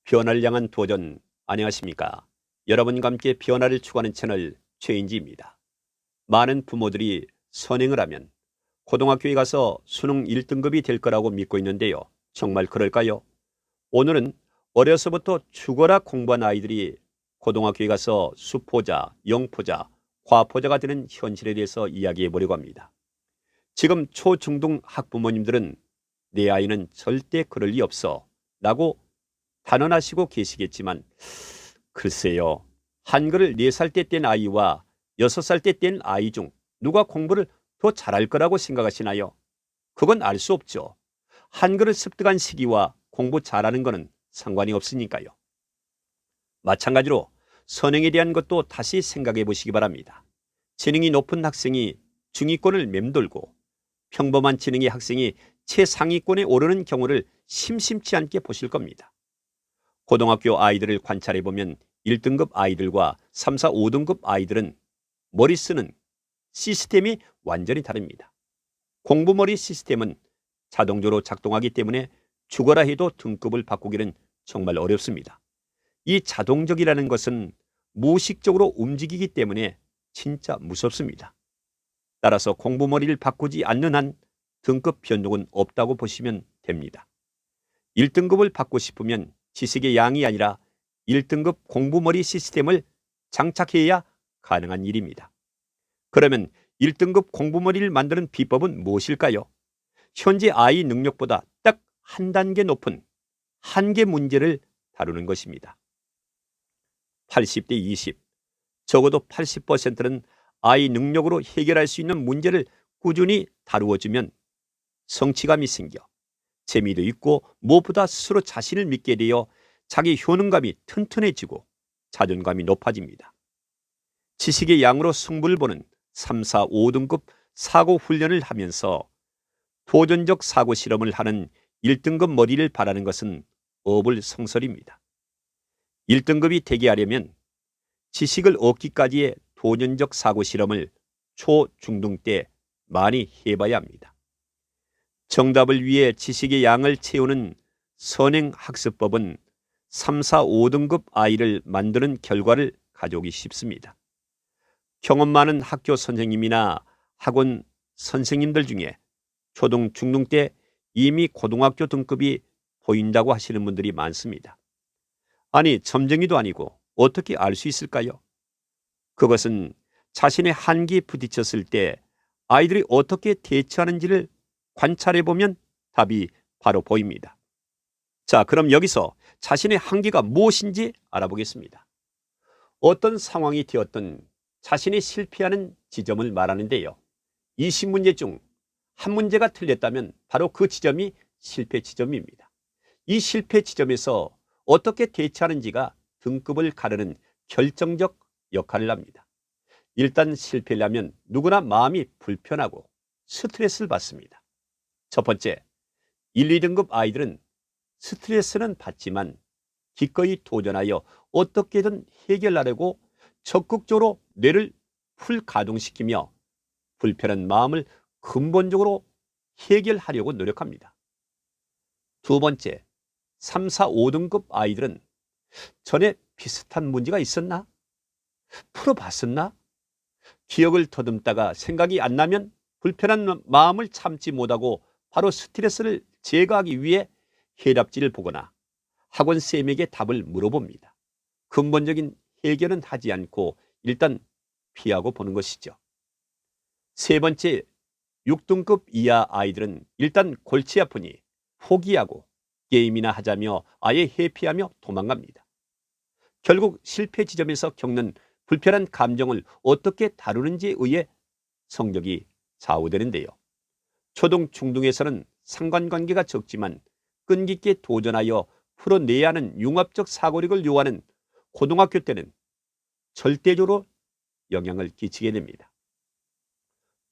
변화를 향한 도전. 안녕하십니까? 여러분과 함께 변화를 추구하는 채널 최인지입니다. 많은 부모들이 선행을 하면 고등학교에 가서 수능 1등급이 될 거라고 믿고 있는데요. 정말 그럴까요? 오늘은 어려서부터 죽어라 공부한 아이들이 고등학교에 가서 수포자, 영포자, 과포자가 되는 현실에 대해서 이야기해 보려고 합니다. 지금 초중등 학부모님들은 내 아이는 절대 그럴 리 없어 라고 단언하시고 계시겠지만 글쎄요. 한글을 4살 때 뗀 아이와 6살 때 뗀 아이 중 누가 공부를 더 잘할 거라고 생각하시나요? 그건 알 수 없죠. 한글을 습득한 시기와 공부 잘하는 거는 상관이 없으니까요. 마찬가지로 선행에 대한 것도 다시 생각해 보시기 바랍니다. 지능이 높은 학생이 중위권을 맴돌고 평범한 지능의 학생이 최상위권에 오르는 경우를 심심치 않게 보실 겁니다. 고등학교 아이들을 관찰해 보면 1등급 아이들과 3, 4, 5등급 아이들은 머리 쓰는 시스템이 완전히 다릅니다. 공부머리 시스템은 자동적으로 작동하기 때문에 죽어라 해도 등급을 바꾸기는 정말 어렵습니다. 이 자동적이라는 것은 무의식적으로 움직이기 때문에 진짜 무섭습니다. 따라서 공부머리를 바꾸지 않는 한 등급 변동은 없다고 보시면 됩니다. 1등급을 받고 싶으면 지식의 양이 아니라 1등급 공부머리 시스템을 장착해야 가능한 일입니다. 그러면 1등급 공부머리를 만드는 비법은 무엇일까요? 현재 아이 능력보다 딱 한 단계 높은 한 개 문제를 다루는 것입니다. 80대 20, 적어도 80%는 아이 능력으로 해결할 수 있는 문제를 꾸준히 다루어주면 성취감이 생겨 재미도 있고 무엇보다 스스로 자신을 믿게 되어 자기 효능감이 튼튼해지고 자존감이 높아집니다. 지식의 양으로 승부를 보는 3, 4, 5등급 사고 훈련을 하면서 도전적 사고 실험을 하는 1등급 머리를 바라는 것은 어불성설입니다. 1등급이 되게 하려면 지식을 얻기까지의 도전적 사고 실험을 초, 중등 때 많이 해봐야 합니다. 정답을 위해 지식의 양을 채우는 선행학습법은 3, 4, 5등급 아이를 만드는 결과를 가져오기 쉽습니다. 경험 많은 학교 선생님이나 학원 선생님들 중에 초등, 중등 때 이미 고등학교 등급이 보인다고 하시는 분들이 많습니다. 아니, 점쟁이도 아니고 어떻게 알 수 있을까요? 그것은 자신의 한계에 부딪혔을 때 아이들이 어떻게 대처하는지를 관찰해 보면 답이 바로 보입니다. 자, 그럼 여기서 자신의 한계가 무엇인지 알아보겠습니다. 어떤 상황이 되었든 자신이 실패하는 지점을 말하는데요. 20문제 중 한 문제가 틀렸다면 바로 그 지점이 실패 지점입니다. 이 실패 지점에서 어떻게 대처하는지가 등급을 가르는 결정적 역할을 합니다. 일단 실패를 하면 누구나 마음이 불편하고 스트레스를 받습니다. 첫 번째, 1, 2등급 아이들은 스트레스는 받지만 기꺼이 도전하여 어떻게든 해결하려고 적극적으로 뇌를 풀 가동시키며 불편한 마음을 근본적으로 해결하려고 노력합니다. 두 번째, 3, 4, 5등급 아이들은 전에 비슷한 문제가 있었나? 풀어봤었나? 기억을 더듬다가 생각이 안 나면 불편한 마음을 참지 못하고 바로 스트레스를 제거하기 위해 해답지를 보거나 학원 쌤에게 답을 물어봅니다. 근본적인 해결은 하지 않고 일단 피하고 보는 것이죠. 세 번째, 6등급 이하 아이들은 일단 골치 아프니 포기하고 게임이나 하자며 아예 회피하며 도망갑니다. 결국 실패 지점에서 겪는 불편한 감정을 어떻게 다루는지에 의해 성적이 좌우되는데요. 초등, 중등에서는 상관관계가 적지만 끈기있게 도전하여 풀어내야 하는 융합적 사고력을 요하는 고등학교 때는 절대적으로 영향을 끼치게 됩니다.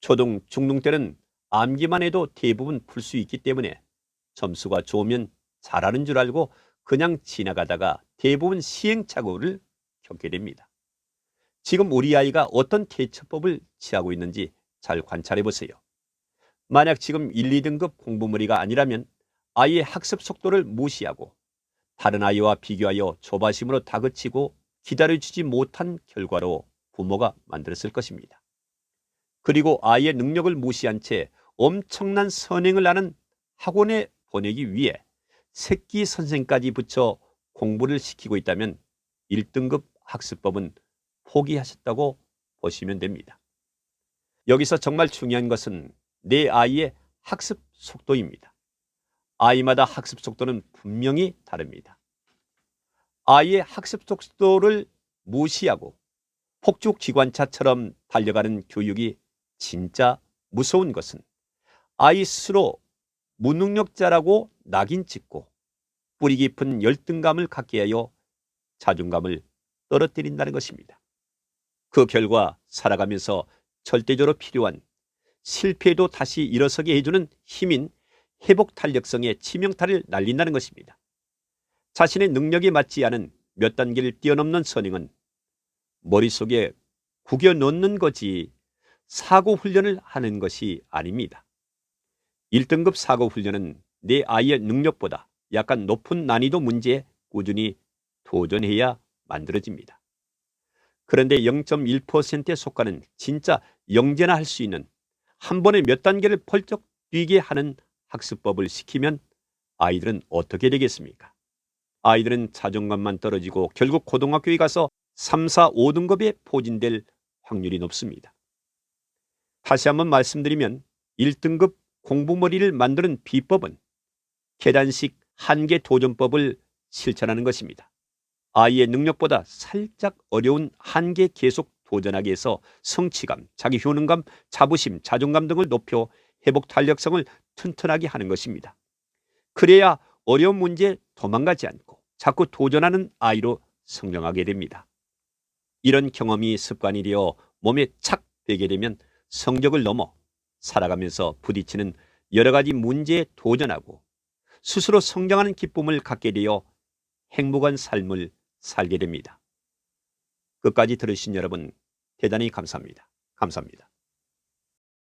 초등, 중등 때는 암기만 해도 대부분 풀 수 있기 때문에 점수가 좋으면 잘하는 줄 알고 그냥 지나가다가 대부분 시행착오를 겪게 됩니다. 지금 우리 아이가 어떤 대처법을 취하고 있는지 잘 관찰해 보세요. 만약 지금 1, 2등급 공부머리가 아니라면 아이의 학습 속도를 무시하고 다른 아이와 비교하여 조바심으로 다그치고 기다려주지 못한 결과로 부모가 만들었을 것입니다. 그리고 아이의 능력을 무시한 채 엄청난 선행을 하는 학원에 보내기 위해 새끼 선생까지 붙여 공부를 시키고 있다면 1등급 학습법은 포기하셨다고 보시면 됩니다. 여기서 정말 중요한 것은 내 아이의 학습 속도입니다. 아이마다 학습 속도는 분명히 다릅니다. 아이의 학습 속도를 무시하고 폭죽기관차처럼 달려가는 교육이 진짜 무서운 것은 아이 스스로 무능력자라고 낙인 찍고 뿌리 깊은 열등감을 갖게 하여 자존감을 떨어뜨린다는 것입니다. 그 결과 살아가면서 절대적으로 필요한 실패에도 다시 일어서게 해주는 힘인 회복 탄력성의 치명타를 날린다는 것입니다. 자신의 능력에 맞지 않은 몇 단계를 뛰어넘는 선행은 머릿속에 구겨 넣는 거지 사고 훈련을 하는 것이 아닙니다. 1등급 사고 훈련은 내 아이의 능력보다 약간 높은 난이도 문제에 꾸준히 도전해야 만들어집니다. 그런데 0.1%에 속하는 진짜 영재나 할 수 있는 한 번에 몇 단계를 펄쩍 뛰게 하는 학습법을 시키면 아이들은 어떻게 되겠습니까? 아이들은 자존감만 떨어지고 결국 고등학교에 가서 3, 4, 5등급에 포진될 확률이 높습니다. 다시 한번 말씀드리면 1등급 공부머리를 만드는 비법은 계단식 한계 도전법을 실천하는 것입니다. 아이의 능력보다 살짝 어려운 한계 계속 도전하게 해서 성취감, 자기 효능감, 자부심, 자존감 등을 높여 회복 탄력성을 튼튼하게 하는 것입니다. 그래야 어려운 문제에 도망가지 않고 자꾸 도전하는 아이로 성장하게 됩니다. 이런 경험이 습관이 되어 몸에 착 배게 되면 성적을 넘어 살아가면서 부딪히는 여러 가지 문제에 도전하고 스스로 성장하는 기쁨을 갖게 되어 행복한 삶을 살게 됩니다. 끝까지 들으신 여러분 대단히 감사합니다. 감사합니다.